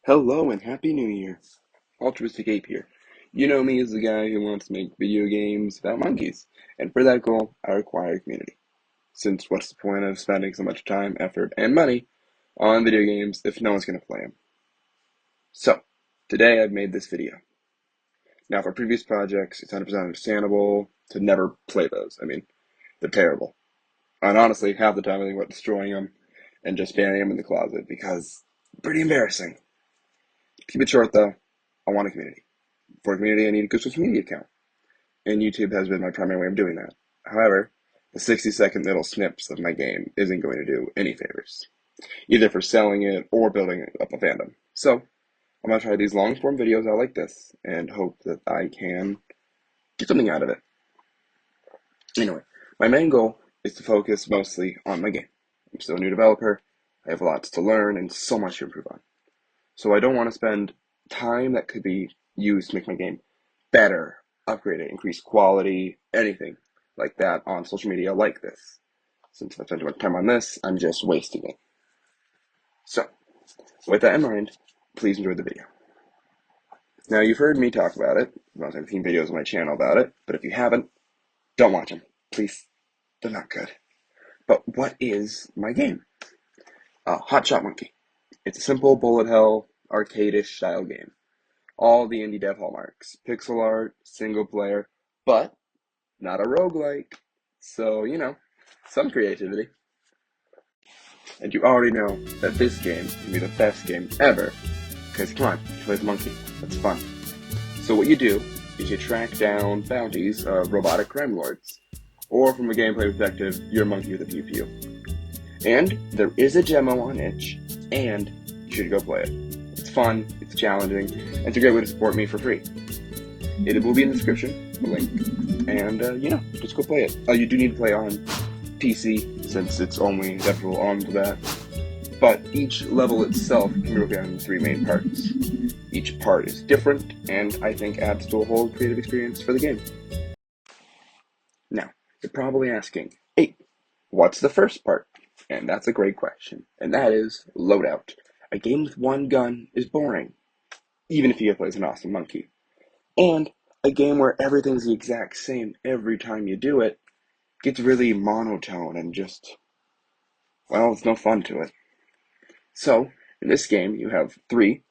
Hello and Happy New Year. Altruistic Ape here. You know me as the guy who wants to make video games about monkeys, and for that goal, I require a community. Since what's the point of spending so much time, effort, and money on video games if no one's going to play them? So, today I've made this video. Now, for previous projects, it's 100% understandable to never play those. I mean, they're terrible. And honestly, half the time I think about destroying them and just burying them in the closet because pretty embarrassing. Keep it short though, I want a community. For a community, I need a good social media account, and YouTube has been my primary way of doing that. However, the 60-second little snips of my game isn't going to do any favors, either for selling it or building up a fandom. So, I'm going to try these long-form videos out like this, and hope that I can get something out of it. Anyway, my main goal is to focus mostly on my game. I'm still a new developer, I have lots to learn, and so much to improve on. So I don't want to spend time that could be used to make my game better, upgrade it, increase quality, anything like that on social media like this. Since if I spend too much time on this, I'm just wasting it. So, with that in mind, please enjoy the video. Now, you've heard me talk about it. I've seen videos on my channel about it, but if you haven't, don't watch them. Please, they're not good. But what is my game? Hot Shot Monkey. It's a simple bullet hell, arcade-ish style game. All the indie dev hallmarks. Pixel art, single player, but not a roguelike. So, some creativity. And you already know that this game can be the best game ever, because come on, you play as a monkey. That's fun. So what you do is you track down bounties of robotic crime lords. Or from a gameplay perspective, you're a monkey with a pew pew. And there is a demo on itch, and you should go play it. It's fun, it's challenging, and it's a great way to support me for free. It will be in the description, the link, and just go play it. You do need to play on PC, since it's only adaptable onto that, but each level itself can be broken down into 3 main parts. Each part is different, and I think adds to a whole creative experience for the game. Now, you're probably asking, hey, what's the first part? And that's a great question, and that is loadout. A game with one gun is boring, even if you play as an awesome monkey. And a game where everything's the exact same every time you do it gets really monotone and just, well, it's no fun to it. So, in this game, you have 3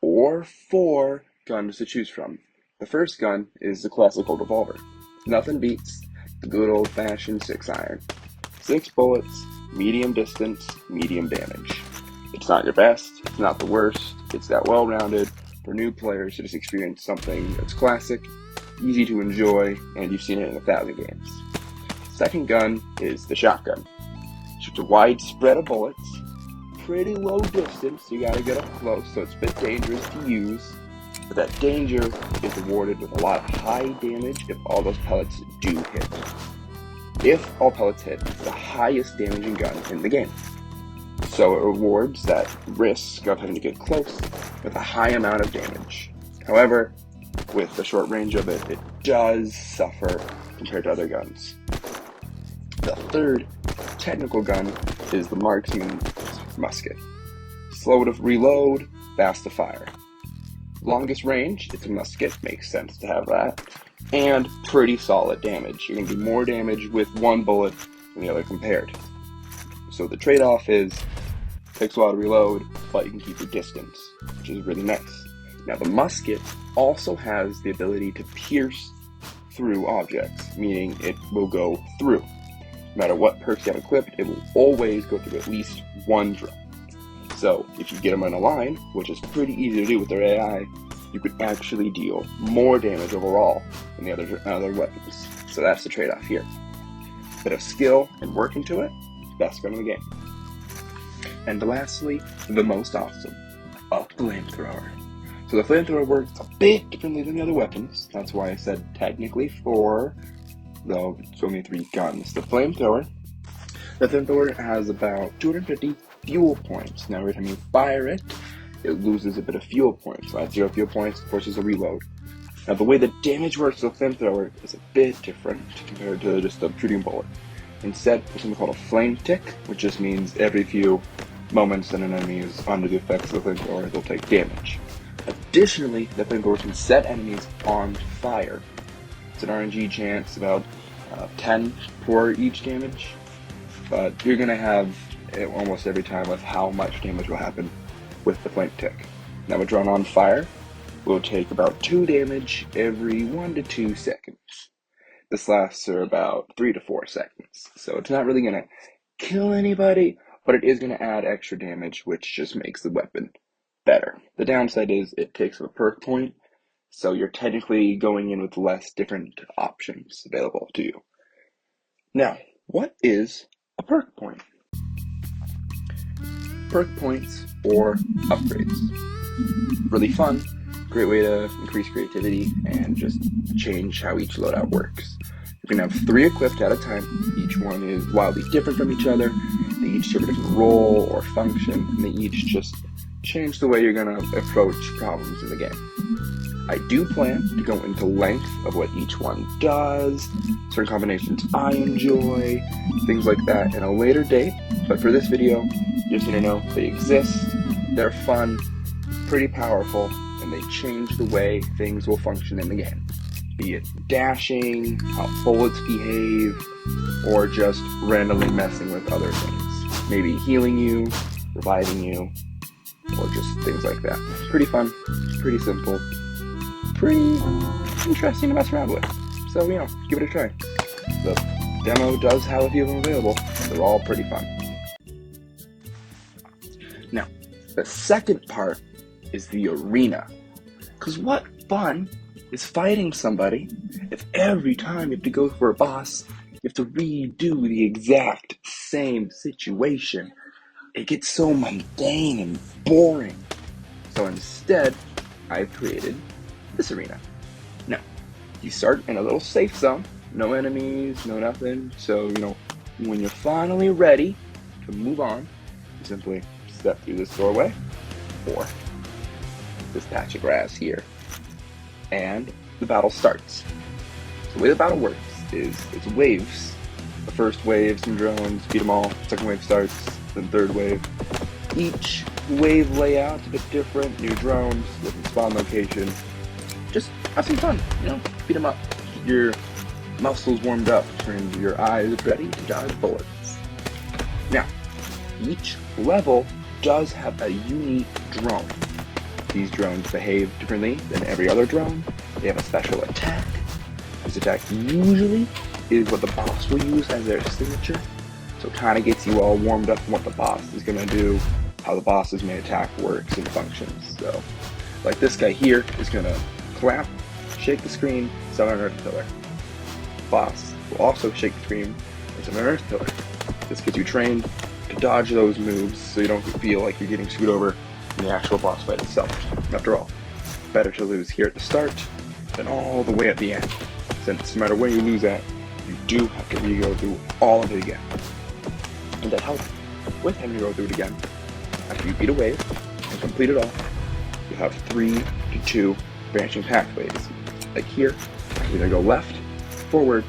or 4 guns to choose from. The first gun is the classical revolver. Nothing beats the good old-fashioned 6-iron. 6 bullets, medium distance, medium damage. It's not your best, it's not the worst, it's that well-rounded for new players to just experience something that's classic, easy to enjoy, and you've seen it in 1,000 games. Second gun is the shotgun. Shoots a wide spread of bullets, pretty low distance, you gotta get up close, so it's a bit dangerous to use, but that danger is rewarded with a lot of high damage if all those pellets do hit. If all pellets hit, it's the highest damaging gun in the game. So it rewards that risk of having to get close with a high amount of damage. However, with the short range of it, it does suffer compared to other guns. The third technical gun is the marksman musket. Slow to reload, fast to fire. Longest range, it's a musket, makes sense to have that. And pretty solid damage. You're going to do more damage with one bullet than the other compared. So the trade-off is, takes a while to reload, but you can keep your distance, which is really nice. Now the musket also has the ability to pierce through objects, meaning it will go through. No matter what perks you have equipped, it will always go through at least one drill. So if you get them in a line, which is pretty easy to do with their AI, you could actually deal more damage overall than the other weapons. So that's the trade-off here. Bit of skill and work into it, best gun in the game. And lastly, the most awesome, a flamethrower. So the flamethrower works a bit differently than the other weapons. That's why I said technically 4, though it's only 3 guns. The flamethrower has about 250 fuel points. Now every time you fire it, it loses a bit of fuel points. So at 0 fuel points, forces a reload. Now the way the damage works with a flamethrower is a bit different compared to just a shooting bullet. Instead, there's something called a flame tick, which just means every few moments that an enemy is under the effects of the flamethrower, they'll take damage. Additionally, the flamethrower can set enemies on fire. It's an RNG chance, about 10 for each damage, but you're going to have it almost every time with how much damage will happen with the flame tick. Now, a drone on fire will take about 2 damage every 1 to 2 seconds. This lasts for about 3 to 4 seconds, so it's not really going to kill anybody, but it is going to add extra damage, which just makes the weapon better. The downside is it takes a perk point, so you're technically going in with less different options available to you. Now, what is a perk point? Perk points or upgrades. Really fun, great way to increase creativity and just change how each loadout works. You can have 3 equipped at a time. Each one is wildly different from each other. They each serve a different role or function, and they each just change the way you're going to approach problems in the game. I do plan to go into length of what each one does, certain combinations I enjoy, things like that in a later date, but for this video, you just need to know they exist, they're fun, pretty powerful, and they change the way things will function in the game. Be it dashing, how bullets behave, or just randomly messing with other things. Maybe healing you, reviving you, or just things like that. Pretty fun, pretty simple, pretty interesting to mess around with. So, give it a try. The demo does have a few of them available. They're all pretty fun. Now, the second part is the arena. Because what fun is fighting somebody if every time you have to go for a boss, you have to redo the exact same situation? It gets so mundane and boring. So instead, I've created this arena. Now, you start in a little safe zone, no enemies, no nothing. So, when you're finally ready to move on, you simply step through this doorway or this patch of grass here, and the battle starts. So the way the battle works is it's waves. The first wave, some drones, beat them all. Second wave starts, then third wave. Each wave layout's a bit different, new drones, different spawn location. Just have some fun, beat them up. Get your muscles warmed up and your eyes ready to dodge bullets. Now, each level does have a unique drone. These drones behave differently than every other drone. They have a special attack. This attack usually is what the boss will use as their signature. So it kind of gets you all warmed up on what the boss is going to do, how the boss's main attack works and functions. So, like this guy here is going to clap, shake the screen, summon an earth pillar. Boss will also shake the screen and summon an earth pillar. This gets you trained to dodge those moves so you don't feel like you're getting screwed over in the actual boss fight itself. After all, better to lose here at the start than all the way at the end, since no matter where you lose at, you do have to re-go through all of it again. And to help with having to go through it again, after you beat a wave and complete it all, you have 3 to 2 branching pathways. Like here, you can either go left, forward,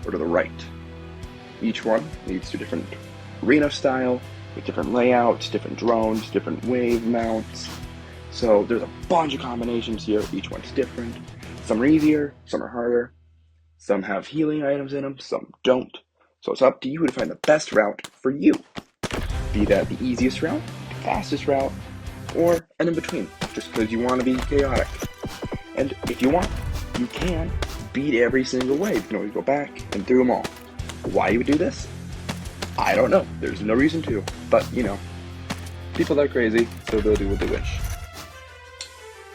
or to the right. Each one leads to a different arena style, with different layouts, different drones, different wave mounts. So there's a bunch of combinations here, each one's different. Some are easier, some are harder. Some have healing items in them, some don't. So it's up to you to find the best route for you. Be that the easiest route, the fastest route, or an in-between, just because you want to be chaotic. And if you want, you can beat every single wave. You can always go back and through them all. Why you would do this? I don't know. There's no reason to. But, people are crazy, so they'll do what they wish.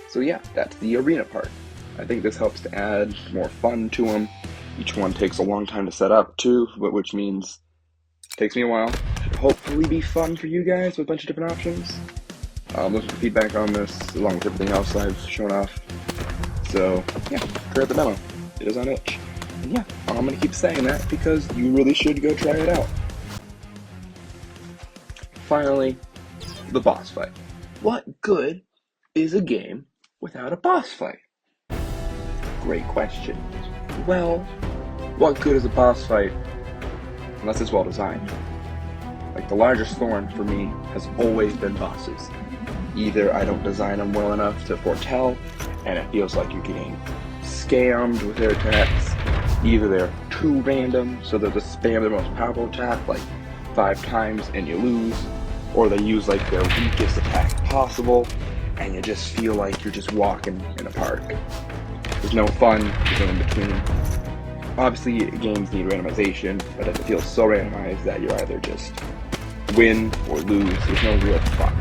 So yeah, that's the arena part. I think this helps to add more fun to them. Each one takes a long time to set up too, which means it takes me a while. Should hopefully be fun for you guys with a bunch of different options. I'm looking for feedback on this, along with everything else I've shown off. So yeah, try out the demo. It is on itch. And yeah, I'm going to keep saying that because you really should go try it out. Finally, the boss fight. What good is a game without a boss fight? Great question. Well, what good is a boss fight unless it's well designed? Like, the largest thorn for me has always been bosses. Either I don't design them well enough to foretell, and it feels like you're getting scammed with their attacks. Either they're too random, so they'll just spam their most powerful attack like 5 times and you lose, or they use like their weakest attack possible, and you just feel like you're just walking in a park. There's no fun, there's no in between. Obviously, games need randomization, but it feels so randomized that you're either just win or lose. There's no real fun.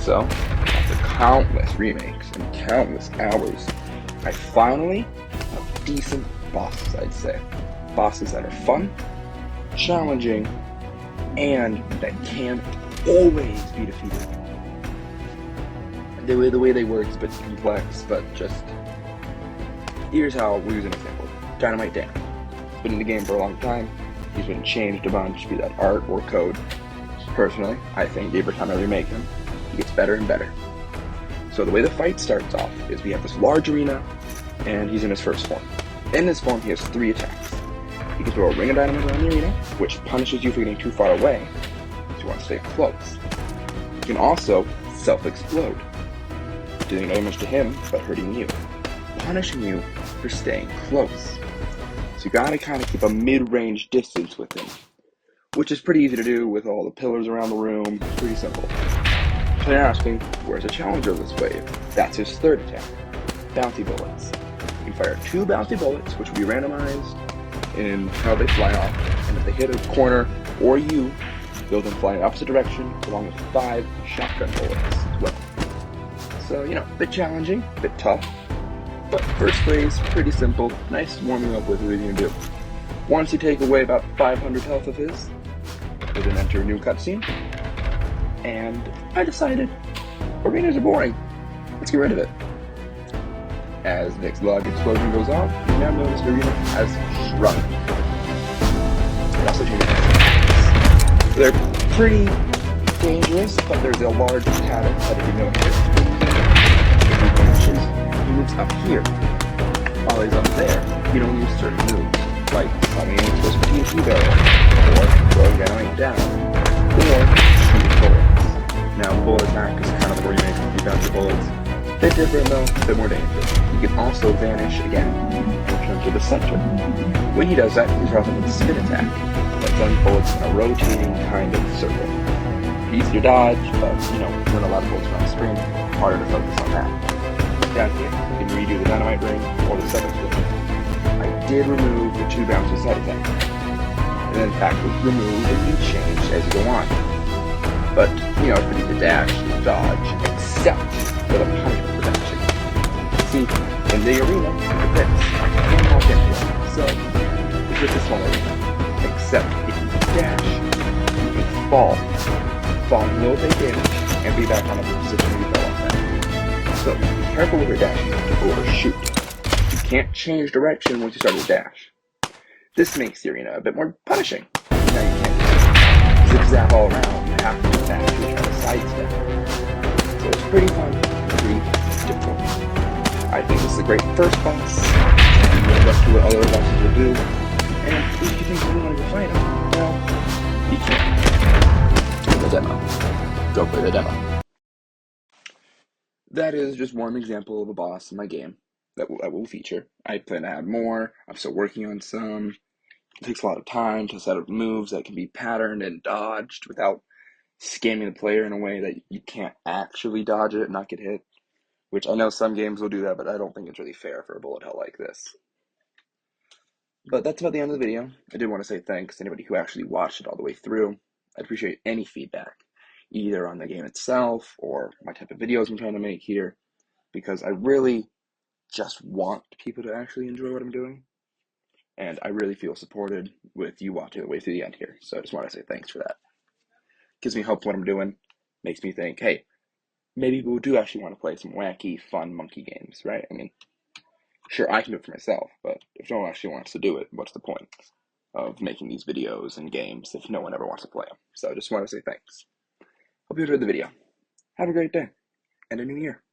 So, after countless remakes and countless hours, I finally have decent bosses, I'd say. Bosses that are fun, challenging, and that can't always be defeated. The way they work is a bit complex, but just here's how we'll use an example. Dynamite Dan. He's been in the game for a long time. He's been changed a bunch, be that art or code. Personally, I think every time I remake him, he gets better and better. So the way the fight starts off is we have this large arena, and he's in his first form. In this form, he has 3 attacks. He can throw a ring of dynamite around the arena, which punishes you for getting too far away, so you want to stay close. He can also self-explode, doing no damage to him, but hurting you, punishing you for staying close. So you gotta kind of keep a mid-range distance with him, which is pretty easy to do with all the pillars around the room. It's pretty simple. So you're asking, where's the challenger of this wave? That's his 3rd attack, bounty bullets. You can fire 2 bounty bullets, which will be randomized in how they fly off, and if they hit a corner or you, they'll then fly in the opposite direction, along with 5 shotgun bullets as well. So, a bit challenging, a bit tough, but first phase, pretty simple, nice warming up with what you're gonna do. Once you take away about 500 health of his, we'll then enter a new cutscene, and I decided arenas are boring. Let's get rid of it. As the next log explosion goes off, you now notice the arena has shrunk. It also changes. They're pretty dangerous, but there's a large pattern that if you notice, if he vanishes, he moves up here. While he's up there, you don't use certain moves, like summoning into a TNT barrel, or throwing dynamite down, or shooting bullets. Now, the bullet attack is kind of a remake of bounty bullets. A bit different though, a bit more dangerous. He can also vanish again and return to the center. When he does that, he's rather with a spin attack that sends bullets in a rotating kind of circle. Easier to dodge, but when a lot of bullets around the screen, harder to focus on that. Down here, you can redo the dynamite ring or the 7th ring. I did remove the 2 bouncy side attacks, and in fact, remove and you change as you go on. But, it's pretty easy to dash, dodge, except for the punishment protection. See, in the arena, the pits, you can't walk into it, so it's just a small arena. Except if you dash, you can fall low take damage, and be back on the position you fell off at. So be careful with your dashing to overshoot. You can't change direction once you start to dash. This makes the arena a bit more punishing. Now you can't zigzag all around, you have to actually try to sidestep. So it's pretty fun, pretty difficult. I think this is a great first boss, and you live up to what other bosses will do. And if you think you want to fight him, well, you can't. In the demo. Go play the demo. That is just one example of a boss in my game that will feature. I plan to add more. I'm still working on some. It takes a lot of time to set up moves that can be patterned and dodged without scamming the player in a way that you can't actually dodge it and not get hit. Which I know some games will do that, but I don't think it's really fair for a bullet hell like this. But that's about the end of the video. I did want to say thanks to anybody who actually watched it all the way through. I'd appreciate any feedback, either on the game itself or my type of videos I'm trying to make here, because I really just want people to actually enjoy what I'm doing. And I really feel supported with you watching the way through the end here. So I just want to say thanks for that. Gives me hope what I'm doing. Makes me think, hey, maybe people do actually want to play some wacky, fun monkey games, right? I mean, sure, I can do it for myself, but if no one actually wants to do it, what's the point of making these videos and games if no one ever wants to play them? So I just want to say thanks. Hope you enjoyed the video. Have a great day, and a new year.